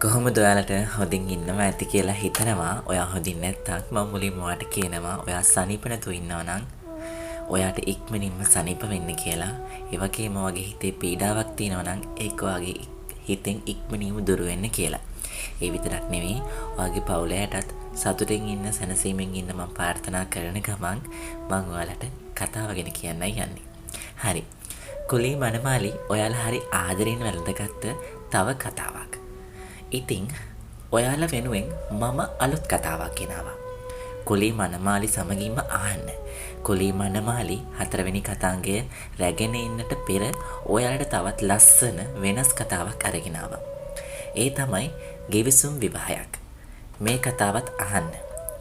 කොහොමද ඔයාලට හොඳින් ඉන්නවා ඇති කියලා හිතනවා. ඔයා හොඳින් නැත්තම් මම මුලින්ම ඔයාලට කියනවා ඔයා සනීප නැතුව ඉන්නවා නම් ඔයාට ඉක්මනින්ම සනීප වෙන්න කියලා. ඒ වගේම ඔයාගේ හිතේ පීඩාවක් තියෙනවා නම් ඒක ඔයාගේ හිතෙන් ඉක්මනින්ම දුර වෙන්න කියලා. ඒ විතරක් නෙවෙයි ඔයාගේ පවුලයටත් සතුටින් ඉන්න සැනසීමෙන් ඉන්න මම ප්‍රාර්ථනා කරන ගමන් මම ඔයාලට කතාව ගැන කියන්නයි යන්නේ. හරි. කුලී මනමාලි ඔයාලා හරි ආදරෙන් වැළඳගත්ත තව කතාවක්. ඉතින් ඔයාලා වෙනුවෙන් මම අලුත් කතාවක් ගෙනාවා. කුලී මනමාලි සමගින්ම අහන්න. කුලී මනමාලි 4 වෙනි කතාංගය රැගෙන ඉන්නට පෙර ඔයාලට තවත් ලස්සන වෙනස් කතාවක් අරගෙන ආවා. ඒ තමයි ගිවිසුම් විවාහයක්. මේ කතාවත් අහන්න.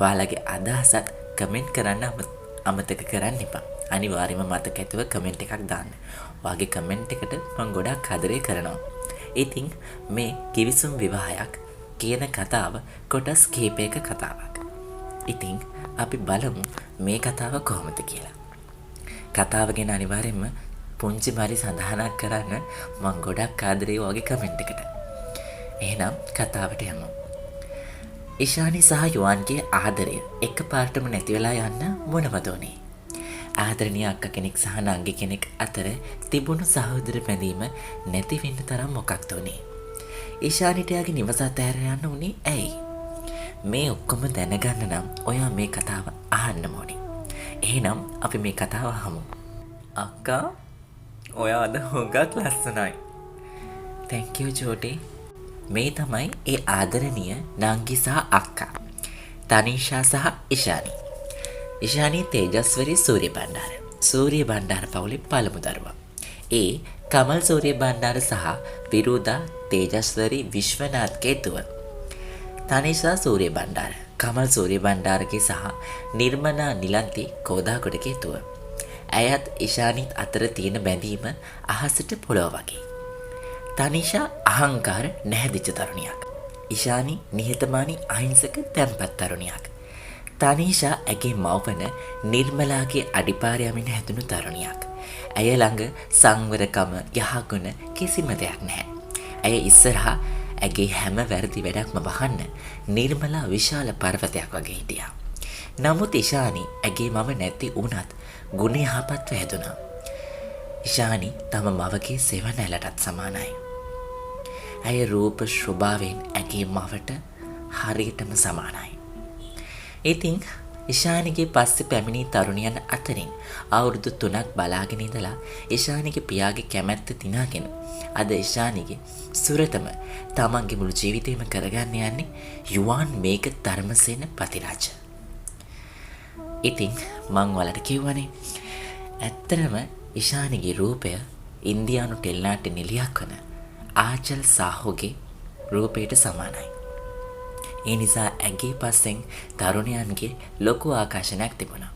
ඔයාලගේ අදහසත් කමෙන්ට් කරන්න අමතක කරන්න එපා. අනිවාර්යයෙන්ම මතක ඇතුව කමෙන්ට් එකක් දාන්න. ඔයාගේ කමෙන්ට් එකට මම ගොඩක් ආදරේ කරනවා. ඉතින් මේ ගිවිසුම් විවාහයක් කියන කතාව කොටස් කිහිපයක කතාවක්. ඉතින් අපි බලමු මේ කතාව කොහොමද කියලා. කතාව ගැන අනිවාර්යයෙන්ම පුංචි මාරි සඳහනක් කරන්න මම ගොඩක් ආදරේ ඔයාගේ කමෙන්ට් එකට. එහෙනම් කතාවට යමු. ඉෂානි සහ යුවන්ගේ ආදරය එකපාරටම නැති වෙලා යන්න මොනවද උනේ? ආදරණීය අක්ක කෙනෙක් සහ නංගි කෙනෙක් අතර තිබුණු සහෝදර බැඳීම නැති වෙන්න තරම් මොකක්ද උනේ? ඉෂානිට යාගේ නිවස අතහැර යන්න උනේ ඇයි? මේ ඔක්කොම දැනගන්න නම් ඔයා මේ කතාව අහන්න ඕනේ. එහෙනම් අපි මේ කතාව අහමු. අක්කා ඔයා අද හුඟක් ලස්සනයි. Thank you ජෝටි. මේ තමයි ඒ ආදරණීය නංගි සහ අක්කා. තනිෂා සහ ඉෂානි. ඉෂානි තේජස්වරි සූර්ය බණ්ඩාර. සූර්ය බණ්ඩාර පවුලේ පළමු දරුවා. ඒ කමල් සූර්ය බණ්ඩාර සහ විරුදා තේජස්වරි විශ්වනාත්ගේ දුව. තනිෂා සූර්ය බණ්ඩාර කමල් සූර්ය බණ්ඩාරගේ සහ නිර්මලා නිලන්ති කෝදාගොඩගේ දුව. ඇයත් ඉෂානිත් අතර තියෙන බැඳීම අහසට පොළොව වගේ. තනිෂා අහංකාර නැහැදිච්ච තරුණියක්. ඉෂානි නිහතමානී අහිංසක තැම්පත් තරුණියක්. තනිෂා ඇගේ මව්වන නිර්මලාගේ අඩිපාර යමින් හැදුණු තරුණියක්. ඇය ළඟ සංවරකම යහගුණ කිසිම දෙයක් නැහැ. ඇය ඉස්සරහා ඇගේ හැම වැරදි වැඩක්ම වහන්න නිර්මලා විශාල පර්වතයක් වගේ හිටියා. නමුත් ඉෂානි ඇගේ මව නැති වුණත් ගුණ යහපත්ව හැදුණා. ඉෂානි තම මවගේ සෙවණැල්ලටත් සමානයි. ඇය රූප ස්වභාවයෙන් ඇගේ මවට හරියටම සමානයි. ඉතින් ඉෂානිගේ පස්සේ පැමිණි තරුණියන් අතරින් අවුරුදු 3ක් බලාගෙන ඉඳලා ඉෂානිගේ පියාගේ කැමැත්ත දිනාගෙන අද ඉෂානිගේ සුරතම තමන්ගේ මුළු ජීවිතේම කරගන්න යන්නේ යුවන් මේක ධර්මසේන පතිරාජ. ඉතින් මං ඔයාලට කියවනේ ඇත්තටම ඉෂානිගේ රූපය ඉන්දියානු ටෙලිනාට්‍ය නිලියක් වන ආචල් සාහෝගේ රූපයට සමානයි. ඒ නිසා ඇගේ පස්සෙන් තරුණයන්ගේ ලොකු ආකර්ෂණයක් තිබුණා.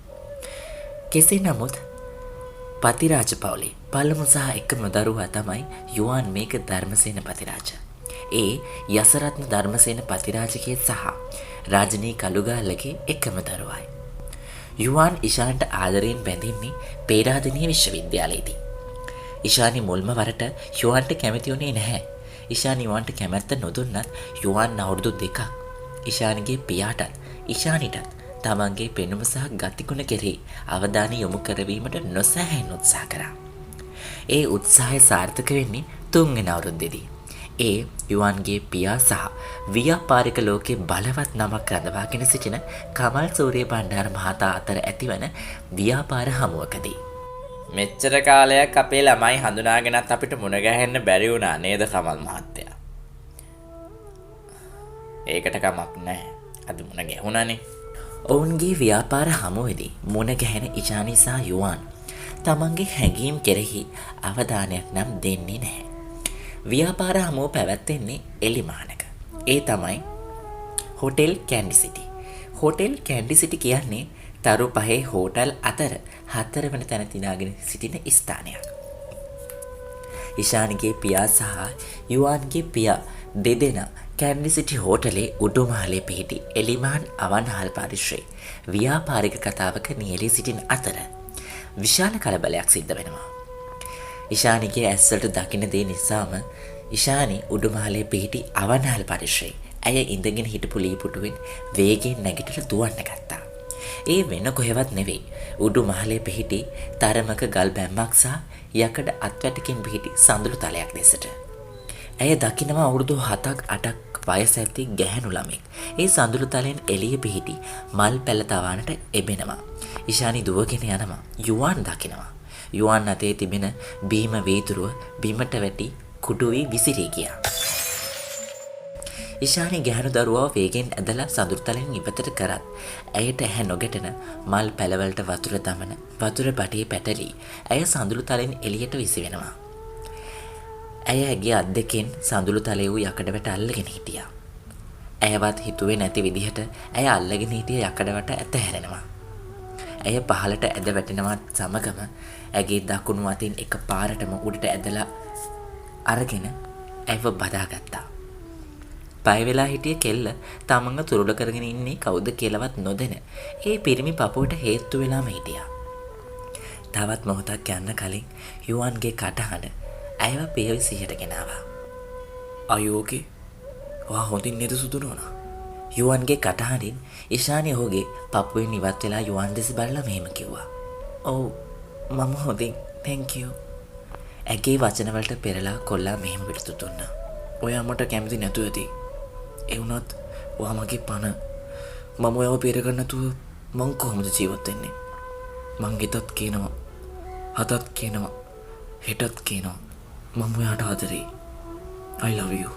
කෙසේ නමුත් පතිරාජ පවුලේ පළමු සහ එකම දරුවා තමයි යුවන් මේක ධර්මසේන පතිරාජ. ඒ යසරත්න ධර්මසේන පතිරාජගේ සහ රාජනී කළුගාල්ලගේ එකම දරුවායි. යුවන් ඉෂාන්ට ආදරයෙන් බැඳින්නේ පේරාදෙණිය විශ්වවිද්‍යාලයේදී. ඉෂානි මුල්ම වරට යුවන්ට කැමති වුණේ නැහැ. ඉෂානි යුවන්ට කැමැත්ත නොදුන්නත් යුවන් අවුරුදු 2ක් ඉෂානිගේ පියාටත් ඉෂානිටත් තමන්ගේ පෙනුම සහ ගතිගුණ කෙරෙහි අවධානය යොමු කරවීමට නොසෑහෙන උත්සාහ කරා. ඒ උත්සාහය සාර්ථක වෙන්නේ 3 වෙනි අවුරුද්දේදී. ඒ යුවන්ගේ පියා සහ ව්‍යාපාරික ලෝකයේ බලවත් නමක් රඳවාගෙන සිටින කමල් සූර්ය බණ්ඩාර මහතා අතර ඇතිවන ව්‍යාපාර හමුවකදී. මෙච්චර කාලයක් අපේ ළමයි හඳුනාගෙනත් අපිට මුණ ගැහෙන්න බැරි වුණා නේද කමල් මහත්තයා? ඒකට කමක් නැහැ. අද මුණ ගැහුණානේ. ඔවුන්ගේ ව්‍යාපාර හමුවේදී මුණ ගැහෙන ඉෂානි සහ යුවන් තමන්ගේ හැඟීම් කෙරෙහි අවධානයක් නම් දෙන්නේ නැහැ. ව්‍යාපාර හමුව පැවැත්වෙන්නේ එලිමානක. ඒ තමයි හෝටල් කැන්ඩි සිටි. හෝටල් කැන්ඩි සිටි කියන්නේ තරු පහේ හෝටල් අතර 4 වෙනි තැන තිනාගෙන සිටින ස්ථානයක්. ඉෂානිගේ පියා සහ යුවන්ගේ පියා දෙදෙනා කැන්ඩි සිටි හෝටලේ උඩුමහලේ පිහිටි එලිමාන් අවන්හල් පරිශ්‍රයේ ව්‍යාපාරික කතාවක නියැලී සිටින අතර විශාල කලබලයක් සිද්ධ වෙනවා. ඉෂානිගේ ඇස්වලට දකින්න දේ නිසාම ඉෂානි උඩුමහලේ පිහිටි අවන්හල් පරිශ්‍රයේ ඇය ඉඳගෙන හිටපු ලීපුටුවෙන් වේගයෙන් නැගිටලා දුවන්න ගත්තා. ඒ වෙන කොහෙවත් නෙවෙයි. උඩුමහලේ පිහිටි තරමක ගල් බැම්මක් සහ යකඩ අත්වැටකින් පිහිටි සඳුළු තලයක් දෙසට. ඇය දකිනවා අවුරුදු 7ක් 8ක් වයස ඇති ගැහැණු ළමෙක්. ඒ සඳුළු තලෙන් එළිය පිහිටි මල් පැල තවන්නට එබෙනවා. ඉෂානි දුවගෙන යනවා. යුවන් දකිනවා. යුවන් අතේ තිබෙන බීම වීදුරුව බිමට වැටි කුඩු වී විසිරී ගියා. ඉෂානි ගැහැණු දරුවව වේගෙන් ඇදලා සඳුළු තලෙන් ඉවතට කරත් ඇයට ඇහැ නොගැටෙන මල් පැලවලට වතුර දමන වතුර බටේ පැටලී ඇය සඳුළු තලෙන් එළියට විසිවෙනවා. ඇය ඇගේ අත් දෙකෙන් සඳුළු තලයේ වූ යකඩවට අල්ලගෙන හිටියා. ඇයවත් හිතුවේ නැති විදිහට ඇය අල්ලගෙන හිටිය යකඩවට ඇතහැරෙනවා. ඇය පහළට ඇද වැටෙනවත් සමගම ඇගේ දකුණු අතින් එක පාරටම උඩට ඇදලා අරගෙන ඇයව බදාගත්තා. පය වෙලා හිටිය කෙල්ල තමන්ව තුරුඩ කරගෙන ඉන්නේ කවුද කියලාවත් නොදැන ඒ පිරිමි පපුවට හේතු වෙලාම හිටියා. තවත් මොහොතක් යන්න කලින් යුවන්ගේ කටහඬ ඇයව පියවිසියට ගෙනාවා. "අයෝකේ වා හොඳින් නේද සුදු නෝනා?" යුවන්ගේ කටහඬින් ඉෂානි ඔහුගේ පපුවෙන් ඉවත් වෙලා යුවන් දෙස බලලා මෙහෙම කිව්වා. "ඔව් මම හොඳින් thank you." ඇගේ වචන වලට පෙරලා කොල්ලා මෙහෙම පිටු දුන්නා. "ඔයා මට කැමති නැතුව ඇති. ඒ වුණත් ඔයා මගේ පණ. මම ඔයාව පෙර ගන්න නැතුව මං කොහොමද ජීවත් වෙන්නේ? මං ගෙතත් කියනවා, හතත් කියනවා, හෙටත් කියනවා. මම ඔයාට ආදරෙයි. I love you.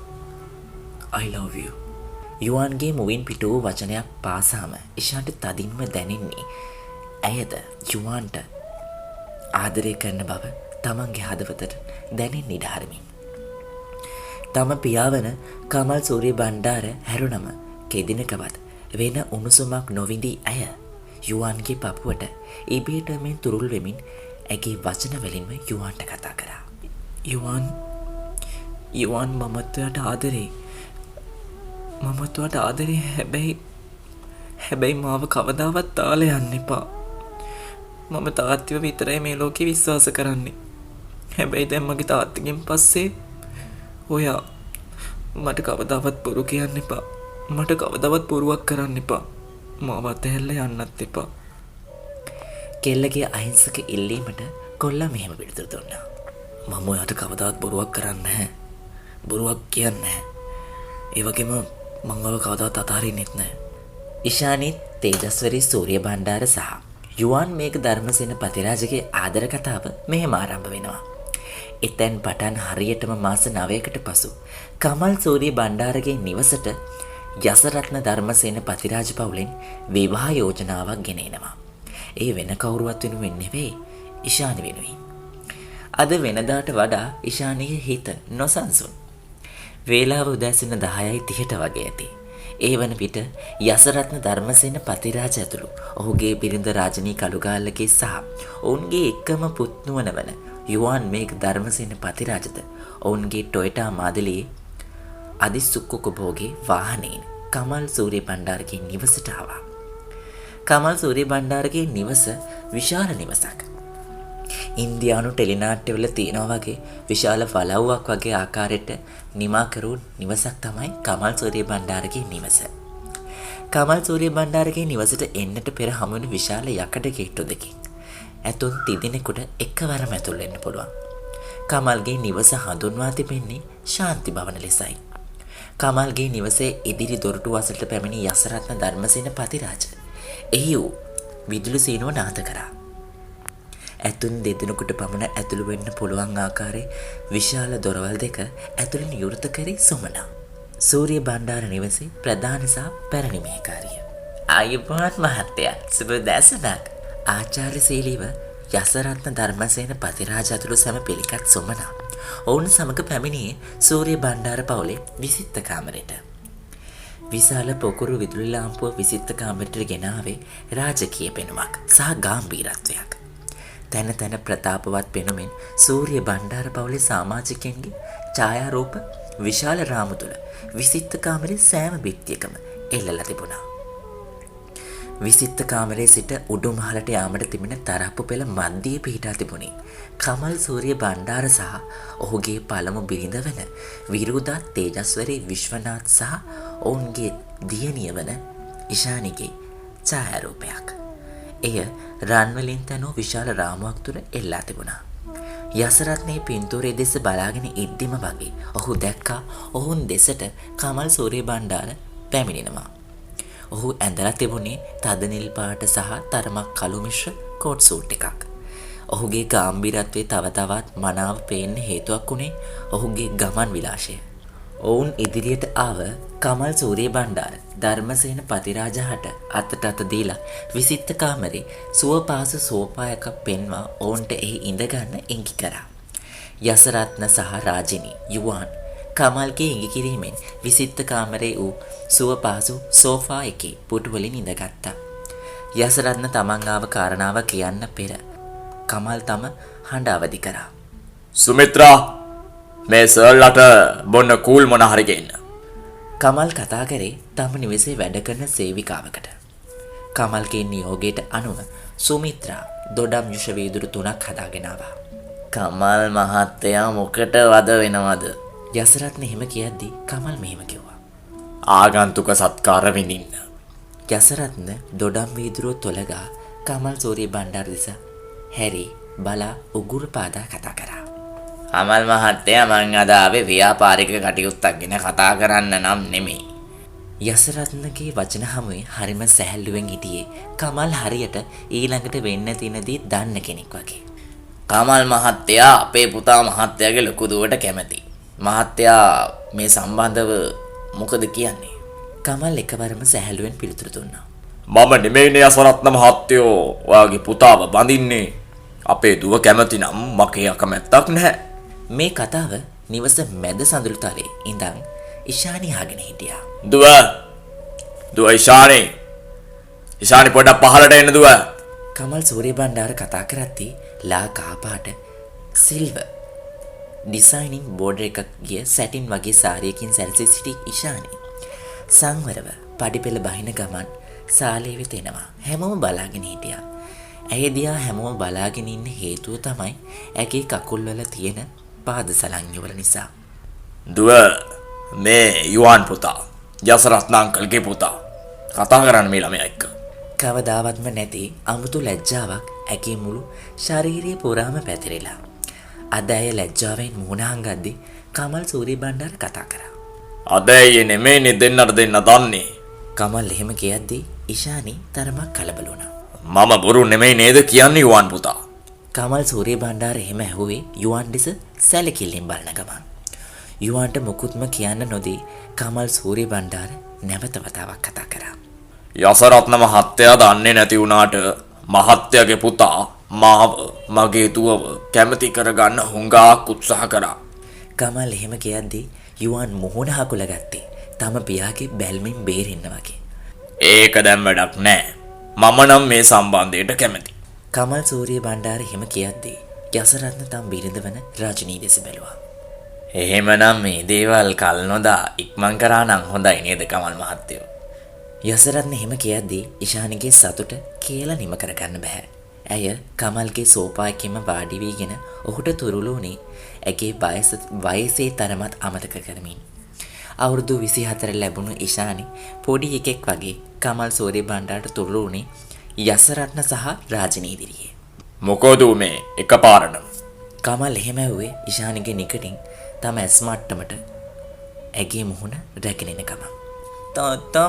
I love you." යුවන්ගේ මුවින් පිට වූ වචනයක් පාසාම ඉෂාන්ට තදින්ම දැනෙන්නේ ඇයද යුවන්ට ආදරය කරන බව තමන්ගේ හදවතට දැනෙන්න ඉඩ හරිමින්. තම පියාවන කමල් සූරිය බණ්ඩාර හැරුණම කෙදිනකවත් වෙන උණුසුමක් නොවිඳී ඇය යුවන්ගේ පපුවට ඉබේටම තුරුල් වෙමින් ඇගේ වචන වලින්ම යුවන්ට කතා කරා. යුවන් මමත් ඔයාට ආදරෙයි. මමත් ඔයාට ආදරෙයි. හැබැයි මාව කවදාවත් තාලා යන්න එපා. මම තාත්තිව විතරයි මේ ලෝකේ විශ්වාස කරන්නේ. හැබැයි දැන් මගේ තාත්තිගෙන් පස්සේ ඔයා මට කවදාවත් බොරු කියන්න එපා. මට කවදාවත් බොරුවක් කරන්න එපා. මාව අතහැරලා යන්නත් එපා. කෙල්ලගේ අහිංසක ඉල්ලීමට කොල්ලා මෙහෙම පිළිතුරු දුන්නා. "මම ඔයාට කවදාවත් බොරුවක් කරන්නේ නැහැ. බොරුවක් කියන්නේ නැහැ. ඒ වගේම මම ඔයාව කවදාවත් අතහරින්නෙත් නැහැ." ඉෂානි තේජස්වරී සූරිය බණ්ඩාර සහ යුවන් මේක ධර්මසේන පතිරාජගේ ආදර කතාව මෙහෙම ආරම්භ වෙනවා. එතෙන් පටන් හරියටම මාස 9කට පසු කමල් සූරිය බණ්ඩාරගේ නිවසට යසරත්න ධර්මසේන පතිරාජ පවුලෙන් විවාහ යෝජනාවක් ගෙන එනවා. ඒ වෙන කවුරුවත් වෙනුවෙන් නෙවෙයි, ඉෂානි වෙනුවෙන්. අද වෙනදාට වඩා ඉෂානිගේ හිත නොසන්සුන්. වේලාව උදෑසන 10:30ට වගේ ඇති. ඒ වන විට යසරත්න ධර්මසේන පතිරාජ ඇතුළු ඔහුගේ බිරිඳ රාජනී කළුගාල්ලගේ සහ ඔවුන්ගේ එකම පුත්නුවන වන යුවන් මේක ධර්මසේන පතිරාජද ඔවුන්ගේ ටොයටා මාදලියේ අදිසුක්කොකභෝගේ වාහනයෙන් කමල් සූරිය බණ්ඩාරගේ නිවසට ආවා. කමල් සූරිය බණ්ඩාරගේ නිවස විශාල නිවසක්. ඉන්දියානු ටෙලිනාට්‍යවල තියෙනවා වගේ විශාල වලව්වක් වගේ ආකාරයට නිමා කරු නිවසක් තමයි කමල් සූරිය බණ්ඩාරගේ නිවස. කමල් සූරිය බණ්ඩාරගේ නිවසට එන්නට පෙර හමුවන විශාල යකඩ ගේට්ටු දෙකකින් ඇතුන් තිදෙනෙකුට එකවරම ඇතුල් වෙන්න පුළුවන්. කමල්ගේ නිවස හඳුන්වා තිබෙන්නේ ශාන්ති භවන ලෙසයි. කමල්ගේ නිවසේ ඉදිරි දොරටු වසලට පැමිණි යසරත්න ධර්මසේන පතිරාජ එහි වූ විදුලි සීනුව නාද කරා. ඇතුන් දෙදෙනෙකුට පමණ ඇතුළු වෙන්න පුළුවන් ආකාරයේ විශාල දොරවල් දෙක ඇතුළෙන් යුර්ත කරි සුමනා. සූරිය බණ්ඩාර නිවසේ ප්‍රධාන සහ පැරණි මේකාරිය. "ආයුබෝවන් මහත්තයා, සුබ දැසනක්." ආචාර්ය සීලීව යසරත්න ධර්මසේන පතිරාජ ඇතුළු සැම පිළිගත් සුමනා ඔවුන් සමග පැමිණියේ සූරිය බණ්ඩාර පවුලේ විසිත්ත කාමරයට. විශාල පොකුරු විදුලි ලාම්පුව විසිත්ත කාමරයට ගෙනාවේ රාජකීය පෙනුමක් සහ ගාම්භීරත්වයක්. තැන තැන ප්‍රතාපවත් පෙනුමින් සූරිය බණ්ඩාර පවුලේ සමාජිකයන්ගේ ඡායාරූප විශාල රාමු තුල විසිත්ත කාමරේ සෑම බිත්තියකම එල්ලලා තිබුණා. විසිත්ත කාමරයේ සිට උඩුමහලට යාමට තිබෙන තරප්පු පෙළ මැදියේ පිහිටා තිබුණි. කමල් සූරිය බණ්ඩාර සහ ඔහුගේ පළමු බිරිඳ වන විරුදා තේජස්වරී විශ්වනාත් සහ ඔවුන්ගේ දියණිය වන ඉෂානිගේ ඡායාරූපයක්. එය රන් වලින් තනූ විශාල රාමුවක් තුර එල්ලා තිබුණා. යසරත්නේ පින්තූරයේ දෙස බලාගෙන ඉද්දිම වගේ ඔහු දැක්කා ඔවුන් දෙසට කමල් සූරිය බණ්ඩාර පැමිණෙනවා. ඔහු ඇඳලා තිබුණේ තද නිල් පාට සහ තරමක් කළු මිශ්‍ර කෝට් සූට් එකක්. ඔහුගේ ගාම්භීරත්වයේ තව තවත් මනාව පේන්න හේතුවක් වුණේ ඔහුගේ ගමන් විලාසය. ඔවුන් ඉදිරියට ආව කමල් සූරිය බණ්ඩාර ධර්මසේන පතිරාජහට අතට අත දීලා විසිත්ත කාමරේ සුවපාසු සෝපා එකක් පෙන්වා ඔවුන්ට එහි ඉඳගන්න ඉඟි කරා. යසරත්න සහ රාජිනී යුවන් කමල්ගේ ඉඟි කිරීමෙන් විසිත්ත කාමරේ වූ සුවපාසු සෝෆා එකේ පුටු වලින් ඉඳගත්තා. යසරත්න තමන් ආව කාරණාව කියන්න පෙර කමල් තම හඬ අවදි කරා. සුමිත්‍රා මේ සර්ලට බොන්න කූල් මොන හරි ගේන්න. කමල් කතා කරේ තම නිවසේ වැඩ කරන සේවිකාවකට. කමල්ගේ නියෝගයට අනුව සුමිත්‍රා දොඩම් යුෂ වීදුරු 3ක් හදාගෙන ආවා. කමල් මහත්තයා මොකට වද වෙනවද? යසරත්න එහෙම කියද්දි කමල් මෙහෙම කිව්වා. ආගන්තුක සත්කාර විඳින්න. යසරත්න දොඩම් වීදුරුව තොලගා කමල් සූරිය බණ්ඩාර දෙස හැරි බලා උගුර පාදා කතා කරා. කමල් මහත්තයා මං අද ආවේ ව්‍යාපාරික කටයුත්තක් ගැන කතා කරන්න නම් නෙමෙයි. යසරත්නගේ වචන හමුවේ හරිම සැහැල්ලුවෙන් හිටියේ කමල් හරියට ඊළඟට වෙන්න තියෙන දේ දන්න කෙනෙක් වගේ. කමල් මහත්තයා අපේ පුතා මහත්තයාගේ ලොකු දුවට කැමති. මහත්තයා මේ සම්බන්ධව මොකද කියන්නේ? කමල් එකවරම සැහැල්ලුවෙන් පිළිතුරු දුන්නා. මම නෙමෙයිනේ යසරත්න මහත්තයෝ ඔයාගේ පුතාව බඳින්නේ. අපේ දුව කැමති නම් මගේ අකමැත්තක් නැහැ. මේ කතාව නිවස මැද සඳුළු තලේ ඉඳන් ඉෂානි අහගෙන හිටියා. දුව ඉෂානි පොඩ්ඩක් පහළට එන්න දුව. කමල් සූරිය බණ්ඩාර කතා කරද්දී ලා කහපාට සිල්වර් ඩිසයිනින් බෝඩර් එකක් ගිය සැටින් වගේ සාරියකින් සැරසී සිටි ඉෂානි සංවරව පඩිපෙළ බහින ගමන් සාලේ වෙත එනවා. හැමෝම බලාගෙන හිටියා. ඇය දිහා හැමෝම බලාගෙන ඉන්න හේතුව තමයි ඇගේ කකුල් වල තියෙන පාද සලංගු වල නිසා. දුව මේ යුවන් පුතා යසරත්න අංකල්ගේ පුතා කතා කරන්න මේ ළමයා එක්ක. කවදාවත්ම නැති අමුතු ලැජ්ජාවක් ඇගේ මුළු ශරීරය පුරාම පැතිරිලා. අද ඇය ලැජ්ජාවෙන් මුහුණ හංගද්දී කමල් සූරිය බණ්ඩාර කතා කරා. අද ඇයි නෙමෙයිනේ දෙන්නට දෙන්න දන්නේ. කමල් එහෙම කියද්දී ඉෂානි තරමක් කලබල වුණා. මම බොරු නෙමෙයි නේද කියන්නේ යුවන් පුතා. කමල් සූරිය බණ්ඩාර එහෙම ඇහුවේ යුවන් දෙස සැලකිල්ලෙන් බලන ගමන්. යුවන්ට මුකුත්ම කියන්න නොදී කමල් සූරිය බණ්ඩාර නැවත වතාවක් කතා කරා. යසරත්න මහත්තයා දන්නේ නැති වුණාට මහත්තයාගේ පුතා මාව මගේ දුවව කැමති කරගන්න හුඟක් උත්සාහ කරා. කමල් එහෙම කියද්දී යුවන් මුහුණ හකුල ගත්තේ තම පියාගේ බැල්මින් බේරෙන්න වගේ. ඒක දැන් වැඩක් නෑ. මම නම් මේ සම්බන්ධයට කැමති. කමල් සූරිය බණ්ඩාර එහෙම කියද්දී යසරත්න තම බිරිඳ වන රාජිනී දෙස බැලුවා. එහෙමනම් මේ දේවල් කල් නොදා ඉක්මන් කරා නම් හොඳයි නේද කමල් මහත්තයෝ? යසරත්න එහෙම කියද්දී ඉෂානිගේ සතුට කියලා නිම කරගන්න බෑ. ඇය කමල්ගේ සෝපා එකෙම වාඩි වීගෙන ඔහුට තුරුළු වුණේ ඇගේ වයසේ තරමත් අමතක කරමින්. අවුරුදු 24 ලැබුණු ඉෂානි පොඩි එකෙක් වගේ කමල් සූරිය බණ්ඩාරට තුරුළු වුණේ යසරත්න සහ රාජිනී ඉදිරියේ. මොකද මේ එකපාරටම? කමල් එහෙම ඇහුවේ ඉෂානිගේ නිකටින් තම ඇස් මට්ටමට ඇගේ මුහුණ රැගෙන එන ගමන්. තාත්තා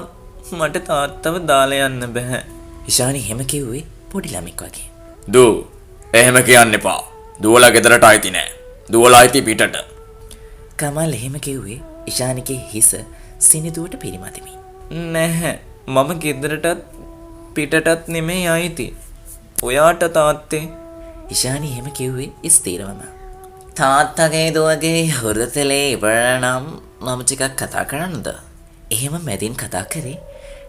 මට තාත්තව දාලා යන්න බෑ. ඉෂානි එහෙම කිව්වේ පොඩි ළමෙක් වගේ. දූ එහෙම කියන්න එපා. දුවලා ගෙදරට ආйти නෑ. දුවලා ආйти පිටට. කමල් එහෙම කිව්වේ ඉෂානිගේ හිස සිනිදුවට පිරිමැදෙමින්. නැහැ මම ගෙදරටත් පිටටත් නෙමෙයි ආйти. ඔයාට තාත්තේ. ඉෂානි එහෙම කිව්වේ ස්ථිරවම. තාත්තගේ දුවගේ හෘදතලේ ඉවරනම් මම ටිකක් කතා කරන්නද? එහෙම මැදින් කතා කරේ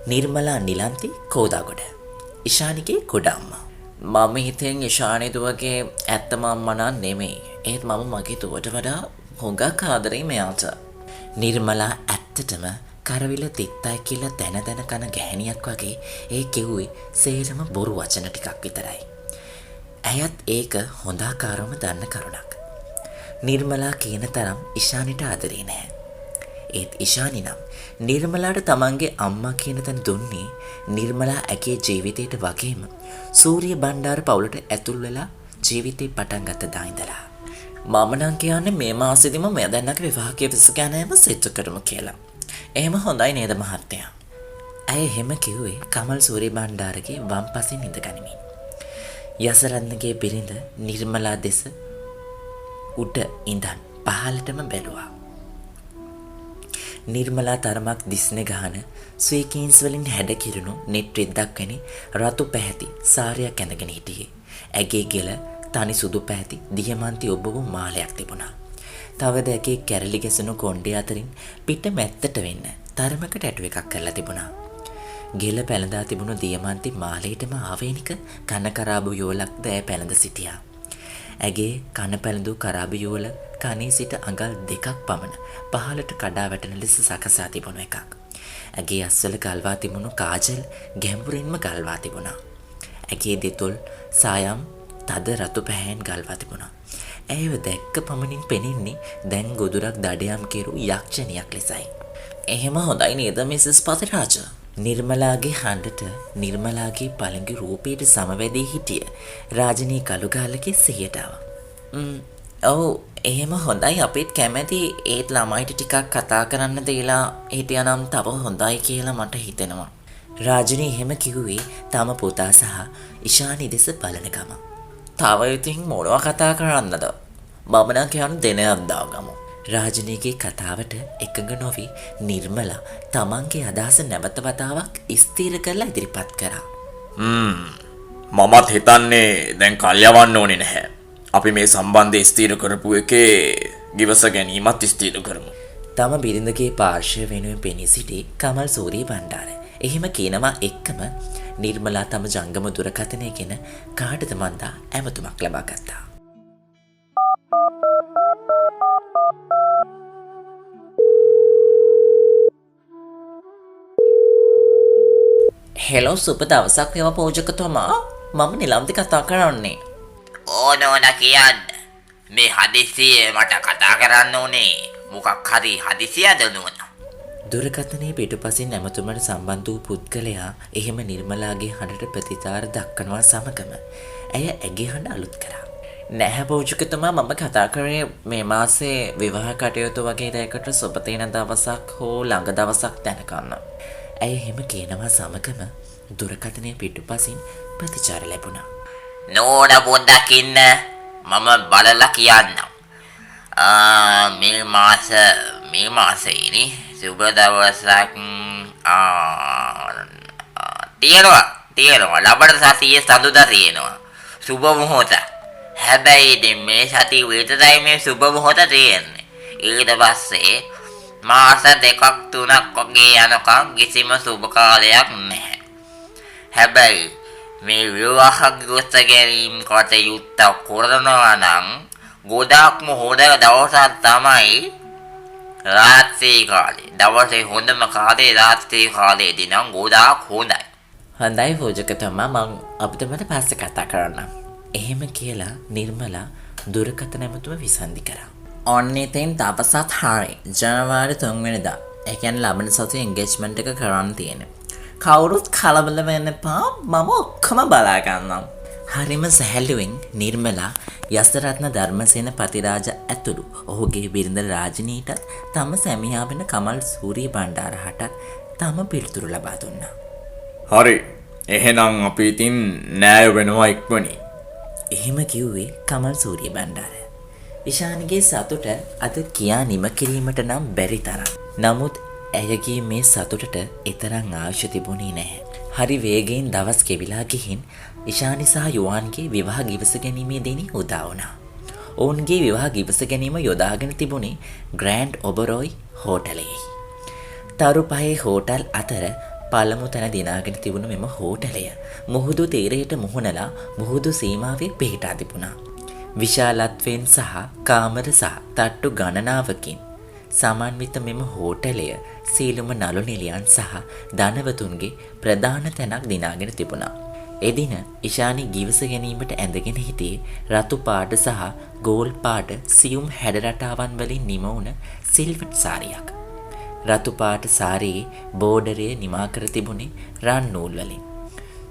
නිර්මලා නිලන්ති කෝදාගොඩ. ඉෂානිගේ ගොඩම්මා. මම හිතෙන් ඉෂානි දුවගේ ඇත්තම අම්මා නන් නෙමෙයි. ඒත් මම මගේ දුවට වඩා හුඟක් ආදරෙයි මෙයාට. නිර්මලා ඇත්තටම කරවිල තිත්තයි කියලා දැන දැන කන ගැහණියක් වගේ ඒ කිව්වේ සේරම බොරු වචන ටිකක් විතරයි. ඇයත් ඒක හොඳාකාරවම දන්න කරුණක්. නිර්මලා කියන තරම් ඉෂානිට ආදරේ නැහැ. ඒත් ඉෂානි නම් නිර්මලාට තමන්ගේ අම්මා කියන තැන දුන්නේ නිර්මලා ඇගේ ජීවිතයට වගේම සූරිය බණ්ඩාර පවුලට ඇතුල් වෙලා ජීවිතේ පටන් ගත්ත දා ඉඳලා. මම නම් කියන්නේ මේ මාසෙදිම මෙය දැන්නක විවාහකයේ විසකෑනෑම සිද්ධ කරමු කියලා. එහෙම හොඳයි නේද මහත්තයා? ඇය එහෙම කිව්වේ කමල් සූරිය බණ්ඩාරගේ වම් පසින් ඉඳගනිමින්. යසරත්නගේ බිරිඳ නිර්මලා දෙස උඩ ඉඳන් පහළටම බැලුවා. නිර්මලා තරමක් දිස්නේ ගහන ස්වීකීන්ස් වලින් හැඩකිරුණු නෙට් රිද්දක් වැනි රතු පැහැති සාරියක් ඇඳගෙන හිටියේ. ඇගේ ගෙල තනි සුදු පැහැති දියමන්ති ඔබව මාලයක් තිබුණා. තවද ඇගේ කැරලි ගැසුණු කොණ්ඩේ අතරින් පිට මැත්තට වෙන්න තරමක ටැටු එකක් කරලා තිබුණා. ගෙල පැලඳා තිබුණු දියමන්ති මාලේටම ආවේනික කන කරාබු යෝලක්ද ඇය පැලඳ සිටියා. ඇගේ කන පැළඳු කරාබු යෝල කනේ සිට අඟල් 2ක් පමණ පහළට කඩා වැටෙන ලෙස සකසා තිබුණු එකක්. ඇගේ අස්වල ගල්වා තිබුණු කාජල් ගැඹුරින්ම ගල්වා තිබුණා. ඇගේ දෙතොල් සායම් තද රතු පැහැයෙන් ගල්වා තිබුණා. ඇයව දැක්ක පමණින් පෙනෙන්නේ දැන් ගොදුරක් දඩයම් කෙරු යක්ෂණියක් ලෙසයි. එහෙම හොඳයි නේද මිසස් පතිරාජ? නිර්මලාගේ හඬට නිර්මලාගේ පළඟි රූපයට සමවැදී හිටිය රාජනී කළුගාලගේ සිහියට ආවා. ඔව් එහෙම හොඳයි අපිත් කැමැති ඒත් ළමයිට ටිකක් කතා කරන්න දීලා හිටියනම් තව හොඳයි කියලා මට හිතෙනවා. රාජනී එහෙම කිව්වේ තම පුතා සහ ඉෂානි දෙස බලන ගම. තව ඉතින් මොනවා කතා කරන්නද? මම නම් කියන්නේ දෙනයක් දාගමු. රාජනීගේ කතාවට එකඟ නොවි නිර්මලා තමන්ගේ අදහස නැවත වතාවක් ස්ථිර කරලා ඉදිරිපත් කරා. මමත් හිතන්නේ දැන් කල් යවන්න ඕනේ නැහැ. අපි මේ සම්බන්ධය ස්ථිර කරපු එකේ ගිවස ගැනීමත් ස්ථිර කරමු. තම බිරිඳගේ පාර්ශ්වය වෙනුවෙන් පෙනී සිටි කමල් සූරිය බණ්ඩාර. එහෙම කියනවා එක්කම නිර්මලා තම ජංගම දුරකථනය ගෙන කාටද මන්දා ඇමතුමක් ලබා ගත්තා. හෙලෝ සුප දවසක් වේවා පූජකතුමා. මම නිලම්ති කතා කරන්නේ. ඕනෝන කියන්න. මේ හදිසියේ මට කතා කරන්න ඕනේ. මොකක් හරි හදිසියද නෝන? දුරකථනයේ පිටුපසින් ඇමතුමට සම්බන්ධ වූ පුද්ගලයා එහෙම නිර්මලාගේ හඬට ප්‍රතිචාර දක්වනවා සමගම ඇය ඇගේ හඬ අලුත් කරා. නැහැ පූජකතුමා මම කතා කරේ මේ මාසේ විවාහ කටයුතු වගේ දෙයකට සුබ තියෙන දවසක් හෝ ළඟ දවසක් දැනගන්න. ඇය එහෙම කියනවා සමගම දුරකථනයේ පිටුපසින් ප්‍රතිචාර ලැබුණා. නෝන පොඩ්ඩක් ඉන්න. මම බලලා කියන්නම්. මේ මාසේනේ සුබ දවසක් තියෙනවා. ලබන සතියේ සඳුදා තියෙනවා. සුබ මොහොත. හැබැයි ඉතින් මේ සතිය විතරයි මේ සුබ මොහොත තියෙන්නේ. ඊට පස්සේ මාස 2ක් 3ක් වගේ යනකම් කිසිම සුබ කාලයක් නැහැ. හැබැයි මේ විවාහ ගොස්ස ගැනීම කටයුත්ත කරනවා නම් ගොඩාක්ම හොඳ දවසක් තමයි රාත්‍රී කාලේ. දවසේ හොඳම කාලේ රාත්‍රී කාලේදී නම් ගොඩාක් හොඳයි. හොඳයි පූජකතුමා මං අපිටමට පස්සේ කතා කරන්නම්. එහෙම කියලා නිර්මලා දුරකථන ඇමතුම විසන්ධි කරා. ඔන්න ඉතින් දවසත් හරි ජනවාරි 3 වෙනිදා. ඒ කියන්නේ ලබන සතියේ එන්ගේජ්මන්ට් එක කරන්න තියෙනවා. කවුරුත් කලබල වෙන්න එපා. මම ඔක්කොම බලා ගන්නම්. හරිම සැහැල්ලුවෙන් නිර්මලා යසරත්න ධර්මසේන පතිරාජ ඇතුළු ඔහුගේ බිරිඳ රාජනීටත් තම සැමියා වෙන කමල් සූරිය බණ්ඩාරහටත් තම පිළිතුරු ලබා දුන්නා. හරි. එහෙනම් අපි ඉතින් නෑය වෙනවා ඉක්මනින්. එහෙම කිව්වේ කමල් සූරිය බණ්ඩාර. ඉෂානිගේ සතුට අද කියා නිම කිරීමට නම් බැරි තරම්. නමුත් ඇයගේ මේ සතුටට එතරම් අවශ්‍ය තිබුණේ නැහැ. හරි වේගයෙන් දවස් කෙවිලා ගිහින් ඉෂානි සහ යුවාන්ගේ විවාහ ගිවිස ගැනීමේ දින උදා වුණා. ඔවුන්ගේ විවාහ ගිවිස ගැනීම යොදාගෙන තිබුණේ ග්‍රෑන්ඩ් ඔබරොයි හෝටලයේ. තරු පහේ හෝටල් අතර පළමු තැන දිනාගෙන තිබුණු මෙම හෝටලය මුහුදු තීරයට මුහුණලා මුහුදු සීමාවේ පිහිටා තිබුණා. විශාලත්වයෙන් සහ කාමර සහ තට්ටු ගණනාවකින් සමන්විත මෙම හෝටලය සීලුම නළු නිලියන් සහ ධනවතුන්ගේ ප්‍රධාන තැනක් දිනාගෙන තිබුණා. එදින ඉෂානි ගිවිස ගැනීමට ඇඳගෙන හිටියේ රතු පාට සහ ගෝල් පාට සියුම් හැඩ රටාවන් වලින් නිම වුණ සිල්වට් සාරියක්. රතු පාට සාරියේ බෝඩරය නිමා කර තිබුණේ රන් නූල් වලින්.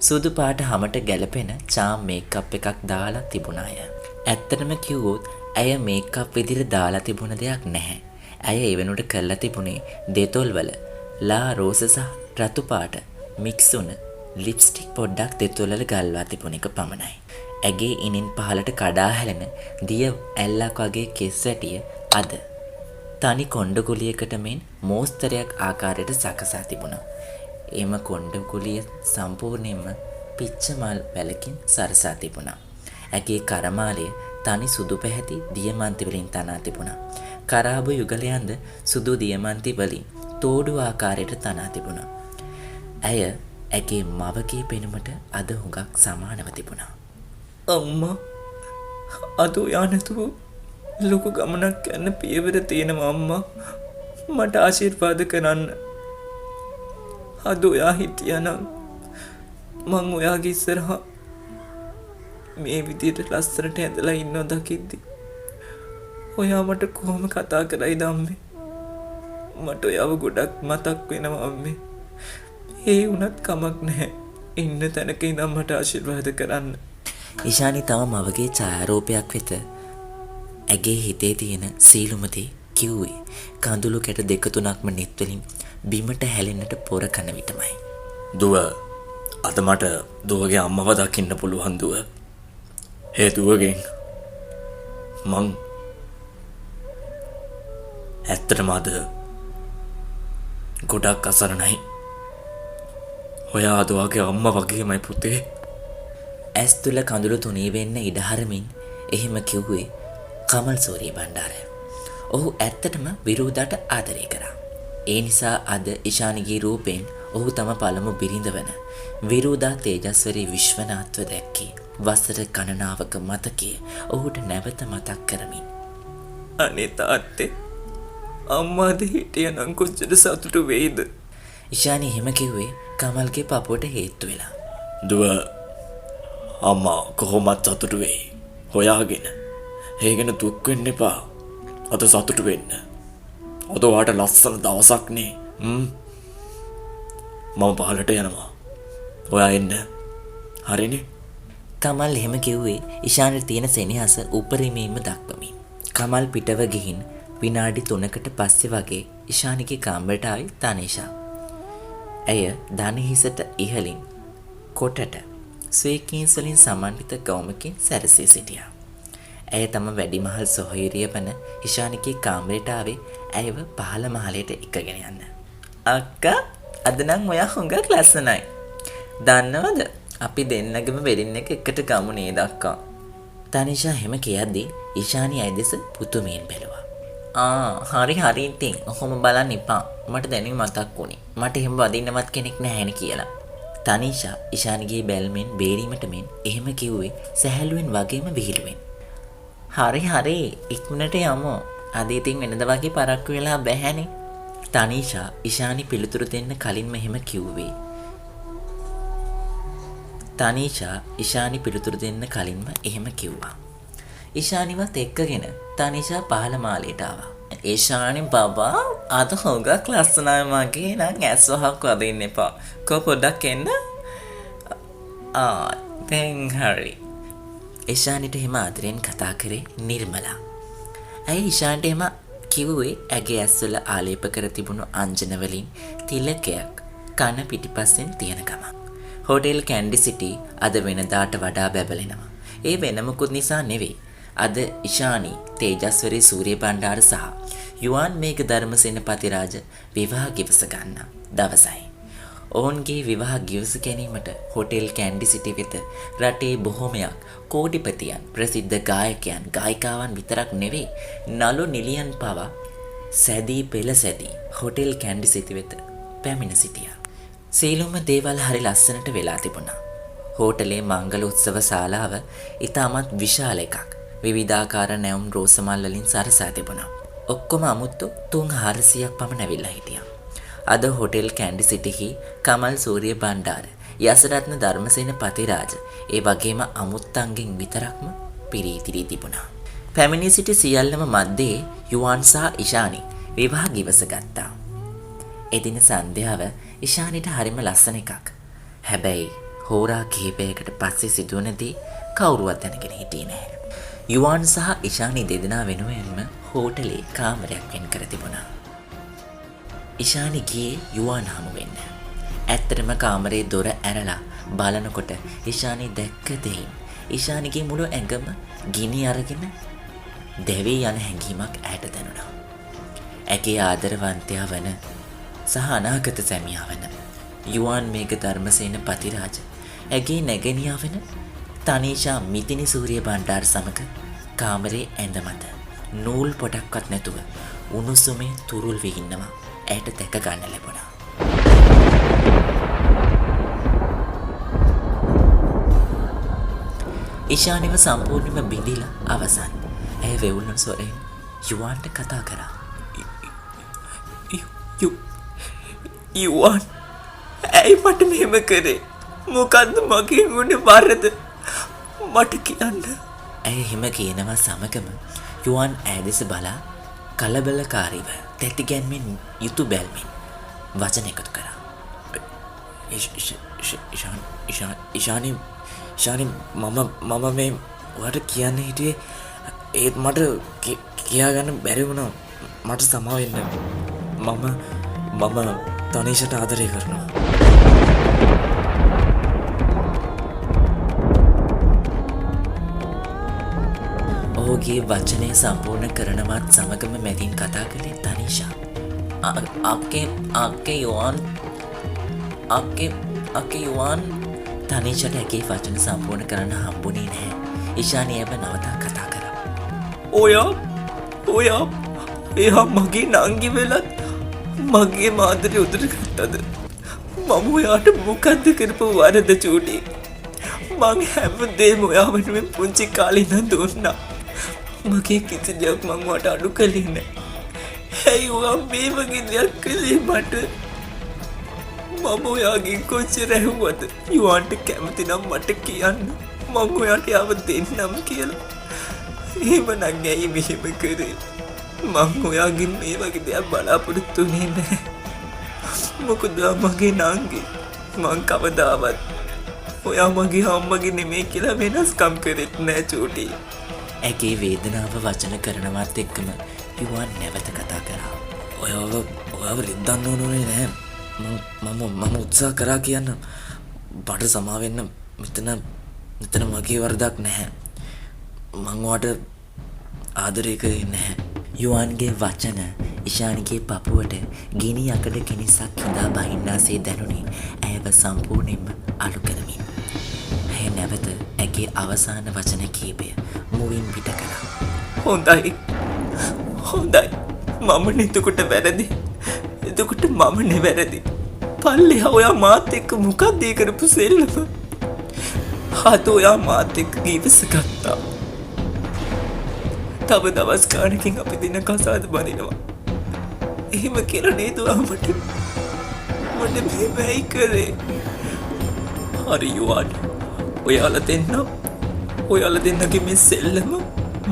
සුදු පාට හමට ගැලපෙන චාම් මේකප් එකක් දාලා තිබුණාය. ඇත්තටම කිව්වොත් ඇය මේකප් විදිහට දාලා තිබුණ දෙයක් නැහැ. ඇය ඒ වෙනුවට කරලා තිබුණේ දෙතොල් වල ලා රෝස සහ රතු පාට මික්ස් වුණ ලිප්ස්ටික් පොඩ්ඩක් දෙතොල් වල ගල්වා තිබුණ එක පමණයි. ඇගේ ඉනින් පහලට කඩා හැලෙන දිය ඇල්ලක් වගේ කෙස් වැටිය අද තනි කොණ්ඩ කුලියකට මෙන් මෝස්තරයක් ආකාරයට සකසා තිබුණා. එම කොණ්ඩ කුලිය සම්පූර්ණයෙන්ම පිච්ච මල් වැලකින් සරසා තිබුණා. ඇගේ කරමාලය තනි සුදු පැහැති දියමන්ති වලින් තනා තිබුණා. කරාබු යුගලයන්ද සුදු දියමන්ති වලින් තෝඩු ආකාරයට තනා තිබුණා. ඇය ඇගේ මවගේ පෙනුමට අද හුඟක් සමානව තිබුණා. අම්මා අද ඔයා නැතුව ලොකු ගමනක් යන්න පියවර තියෙනවා අම්මා. මට ආශිර්වාද කරන්න. අද ඔයා හිටියනම් මං ඔයාගේ ඉස්සරහා මේ විදියට ලස්සනට ඇඳලා ඉන්නව දකිද්දි ඔයා මට කොහොම කතා කරයිද අම්මේ? මට ඔයාව ගොඩක් මතක් වෙනවා අම්මේ. ඒ වුණත් කමක් නැහැ. ඉන්න තැනක ඉඳන් මට ආශිර්වාද කරන්න. ඉෂානි තම මවගේ ඡායාරූපයක් වෙත ඇගේ හිතේ තියෙන සීලුම දේ කිව්වේ කඳුළු කැට දෙක තුනක්ම net වලින් බිමට හැලෙන්නට පොර කන විටමයි. දුව අද මට දුවගේ අම්මව දකින්න පුළුවන් දුව. ඒ දුවගෙන් මං ඇත්තටම අද ගොඩක් අසරණයි. ඔයා අද වගේ අම්මා වගේමයි පුතේ. ඇස් තුල කඳුළු තුනී වෙන්න ඉඩ හරමින් එහෙම කිව්වේ කමල් සූරිය බණ්ඩාර. ඔහු ඇත්තටම විරුදාට ආදරය කරා. ඒ නිසා අද ඉෂානිගේ රූපෙන් ඔහු තම පළමු බිරිඳ වන විරුදා තේජස්වරී විශ්වනාත්ව දැක්කේ වසර ගණනාවක මතකයේ ඔහුට නැවත මතක් කරමින්. අනේ තාත්තේ අම්මාද හිටියනම් කොච්චර සතුටු වෙයිද? ඉෂානි එහෙම කිව්වේ කමල්ගේ පපුවට හේතු වෙලා. දුව අම්මා කොහොමත් සතුටු වෙයි. හොයාගෙන ඒ ගැන දුක් වෙන්න එපා. අද සතුටු වෙන්න. අද ඔයාට ලස්සන දවසක් නේ. මම පහලට යනවා. ඔයා එන්න. හරිනේ? කමල් එහෙම කිව්වේ ඉෂානිට තියෙන සෙනෙහස උපරිමයෙන්ම දක්වමින්. කමල් පිටව ගිහින් විනාඩි 3කට පස්සේ වගේ ඉෂානිගේ කාමරයට ආයි තනේෂා. ඇය දණහිසට ඉහළින් කොටට ස්වේකීන්ස් වලින් සමන්විත ගවුමකින් සැරසී සිටියා. ඇය තම වැඩිමහල් සොහොයුරිය වන ඉෂානිගේ කාමරයට ආවේ ඇයව පහළ මහලයට එකගෙන යන්න. අක්කා අද නම් ඔයා හුඟක් ලස්සනයි. දන්නවද අපි දෙන්නගම වෙඩින් එක එකට ගමු නේද අක්කා? තනිෂා හැම කියද්දී ඉෂානි ඇය දෙස පුතුමියෙන් බැලුවා. හරි හරි ඉතින් ඔහොම බලන්න එපා. මට දැනුයි මතක් වුණේ. මට එහෙම වදින්නවත් කෙනෙක් නැහැනේ කියලා. තනිෂා ඉෂානිගේ බැල්මෙන් බේරීමට මෙන් එහෙම කිව්වේ සැහැල්ලුවෙන් වගේම විහිළුවෙන්. හරි ඉක්මනට යමු. අද ඉතින් වෙනද වගේ පරක්කු වෙලා බැහැනේ. තනිෂා ඉෂානි පිළිතුරු දෙන්න කලින්ම එහෙම කිව්වේ. කිව්වා. ඉෂානිවත් එක්කගෙන තනිෂා පහළ මාලයට ආවා. ඉෂානි බබා අද හොඟක් ලස්සනයි මගේ නම් ඇස් වහක් වදින්න එපා. කො පොඩ්ඩක් එන්න. දැන් හරි. ඉෂානිට එහෙම ආදරෙන් කතා කරේ නිර්මලා. ඇයි ඉෂාන්ට එහෙම කිව්වේ ඇගේ ඇස්වල ආලේප කර තිබුණු අංජන වලින් තිලකයක් කන පිටිපස්සෙන් තියෙන ගම. හෝටල් කැන්ඩි සිටි අද වෙනදාට වඩා බැබලෙනවා. ඒ වෙන මොකුත් නිසා නෙවෙයි. අද ඉෂානි තේජස්වරී සූරිය බණ්ඩාර සහ යුවන් මේක ධර්මසේනපති රාජ විවාහ ගිවිස ගන්න දවසයි. ඔවුන්ගේ විවාහ ගිවිස ගැනීමට හෝටල් කැන්ඩි සිටි වෙත රටේ බොහොමයක් කෝටිපතියන් ප්‍රසිද්ධ ගායකයන් ගායිකාවන් විතරක් නෙවෙයි නළු නිලියන් පවා සැදී පෙළ සැදී හෝටල් කැන්ඩි සිටි වෙත පැමිණ සිටියා. සීලුම දේවල් හරි ලස්සනට වෙලා තිබුණා. හෝටලේ මංගල උත්සව ශාලාව ඉතාමත් විශාල එකක්. විවිධාකාර නැවුම් රෝස මල් වලින් සරසා තිබුණා. ඔක්කොම අමුත්තු 300ක් පමණ ඇවිල්ලා හිටියා. අද හොටෙල් කැන්ඩි සිටිහි කමල් සූරිය බණ්ඩාර, යසරත්න ධර්මසේන පතිරාජ ඒ වගේම අමුත්තන්ගෙන් විතරක්ම පිරීතිරී තිබුණා. පැමිණි සිටි සියල්ලම මැද්දේ යුවන් සහ ඉෂානි විවාහ ගිවස ගත්තා. එදින සන්ධ්‍යාව ඉෂානිට හරිම ලස්සන එකක්. හැබැයි හෝරා කිහිපයකට පස්සේ සිදුවනදී කවුරුවත් දැනගෙන හිටියේ නැහැ. යුවන් සහ ඉෂානි දෙදෙනා වෙනුවෙන්ම හෝටලේ කාමරයක් වෙන් කර තිබුණා. ඉෂානි ගියේ යුවන් හමු වෙන්න. ඇත්තටම කාමරේ දොර ඇරලා බලනකොට ඉෂානි දැක්ක දෙයින් ඉෂානිගේ මුළු ඇඟම ගිනි අරගෙන දැවී යන හැඟීමක් ඇයට දැනුණා. ඇගේ ආදරවන්තයා වන සහ අනාගත සැමියා වන යුවන් මේක ධර්මසේන පතිරාජ ඇගේ නැගණියා වන තනීෂා මිතිනි සූරිය බණ්ඩාර සමග කාමරේ ඇඳ මත නූල් පොටක්වත් නැතුව උණුසුමේ තුරුල් වී ඉන්නවා ඇයට දැක ගන්න ලැබුණා. ඉෂානිව සම්පූර්ණයෙන්ම බිඳිලා අවසන්. ඇය වෙවුලන ස්වරයෙන් යුවන්ට කතා කරා. යුවන් ඇයි මට මෙහෙම කරේ? මොකද්ද මගේ වුණේ වරද? මට කියන්න. ඇය හිම කියනවා සමගම යුවන් ඇය දෙස බලා කලබලකාරීව තැති ගැන්මෙන් යුතු බැල්මෙන් වචන එකතු කරා. ඉෂානි මම මේ ඔයාට කියන්න හිටියේ ඒත් මට කියාගන්න බැරි වුණා. මට සමාව වෙන්න. මම තනීෂට ආදරය කරනවා. ඔහුගේ වචනය සම්පූර්ණ කරනවත් සමගම මැදින් කතා කළේ තනීෂා. आपके युवान තනීෂට ඇගේ වචන සම්පූර්ණ කරන්න හම්බුනේ නැහැ. ඉෂානි එව නවතා කතා කරා. එයා මගේ නංගි වෙලත් මගේ මාදරේ උදට ගත්තද? මම ඔයාට මොකද්ද කරපු වරද චූටි? මං හැමදේම ඔයා වෙනුවෙන් පුංචි කාලේ ඉඳන් දුන්නා. මගේ කිසි දෙයක් මං ඔයාට අඩු කළේ නැහැ. ඇයි ඔයා මේ වගේ දෙයක් කළේ මට? මම ඔයාගෙන් කොච්චර ඇහුවද? යුවන්ට කැමති නම් මට කියන්න. මං ඔයාට යව දෙන්නම් කියලා. එහෙමනම් ඇයි මෙහෙම කරේ? මං ඔයාගෙන් මේ වගේ දෙයක් බලාපොරොත්තු වෙන්නේ නැහැ. මොකද මගේ නංගි මං කවදාවත් ඔයා මගේ අම්මගේ නෙමෙයි කියලා වෙනස්කම් කරෙත් නෑ චූටි. ඇගේ වේදනාව වචන කරනවත් එක්කම යුවන් නැවත කතා කරා. ඔයාව රිද්දන්න ඕනේ නෑ. මම උත්සාහ කරා කියන්න. බඩ සමාවෙන්න. මෙතන මගේ වරදක් නැහැ. මං ඔයාට ආදරය කරේ නැහැ. යුවන්ගේ වචන ඉෂානිගේ පපුවට ගිනි යකඩ කෙනිසක් හිඳා බහින්නාසේ දැනුනේ ඇයව සම්පූර්ණයෙන්ම අලු කරමින්. ඇය නැවත ඇගේ අවසාන වචන කීපය මුවින් පිට කළා. හොඳයි. මම එතකොට වැරදි. එතකොට මම නෙවැරදි. පල්ලෙහා ඔයා මාත් එක්ක මොකක්ද ඒ කරපු සෙල්ලම? හත ඔයා මාත් එක්ක ගිවිස ගත්තා. තව දවස් ගානකින් අපි දින කසාද බඳිනවා. එහෙම කියලා නේද ඔයා මට මෙහෙම ඇයි කරේ? හරි යුවන්. ඔයාලා දෙන්නගේ මේ සෙල්ලම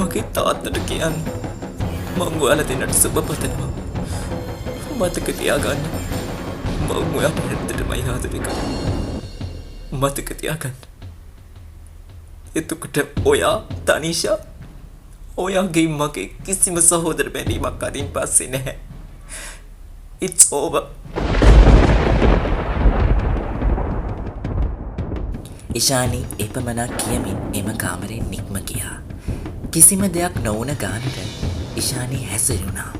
මගේ තාත්තට කියන්න. මං ඔයාලා දෙන්නට සුබ පතනවා. මතක තියාගන්න. මම ඔයාට ඇත්තටමයි ආදරේ කරන්නේ. මතක තියාගන්න. එතකොට ඔයා තනීෂා ඔයාගේ මගේ කිසිම සහෝදර බැඳීමක් අදින් පස්සේ නැහැ. It's over. ඉෂානි එපමණක් කියමින් එම කාමරයෙන් නික්ම ගියා. කිසිම දෙයක් නොවුන ගානට ඉෂානි හැසිරුණා.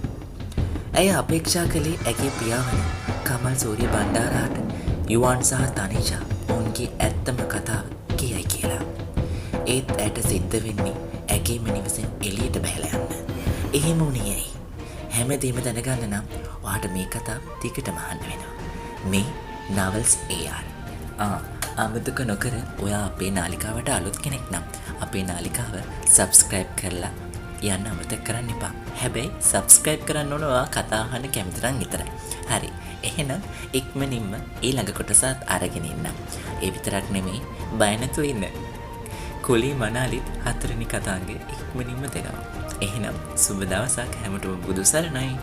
ඇය අපේක්ෂා කළේ ඇගේ පියාවන කමල් සූරිය බණ්ඩාරාට යුවන් සහ තනීෂා ඔවුන්ගේ ඇත්තම කතාව කියයි කියලා. ඒත් ඇයට සිද්ධ වෙන්නේ ඇගේම නිවසෙන් එළියට බැහැලා යන්න. එහෙම වුණේ ඇයි? හැමදේම දැනගන්න නම් ඔයාට මේ කතාව ටිකටම අහන්න වෙනවා. මේ Novels AR. අමතක නොකර ඔයා අපේ නාලිකාවට අලුත් කෙනෙක් නම් අපේ නාලිකාව subscribe කරලා යන්න අමතක කරන්න එපා. හැබැයි subscribe කරන්න ඕන ඔයා කතා අහන්න කැමති නම් විතරයි. හරි. එහෙනම් ඉක්මනින්ම ඊළඟ කොටසත් අරගෙන ඉන්න. ඒ විතරක් නෙමෙයි බය නැතුව ඉන්න. කුලී මනාලිත් 4 වෙනි කතාංගය ඉක්මනින්ම දෙනවා. එහෙනම් සුබ දවසක් හැමෝටම බුදු සරණයි.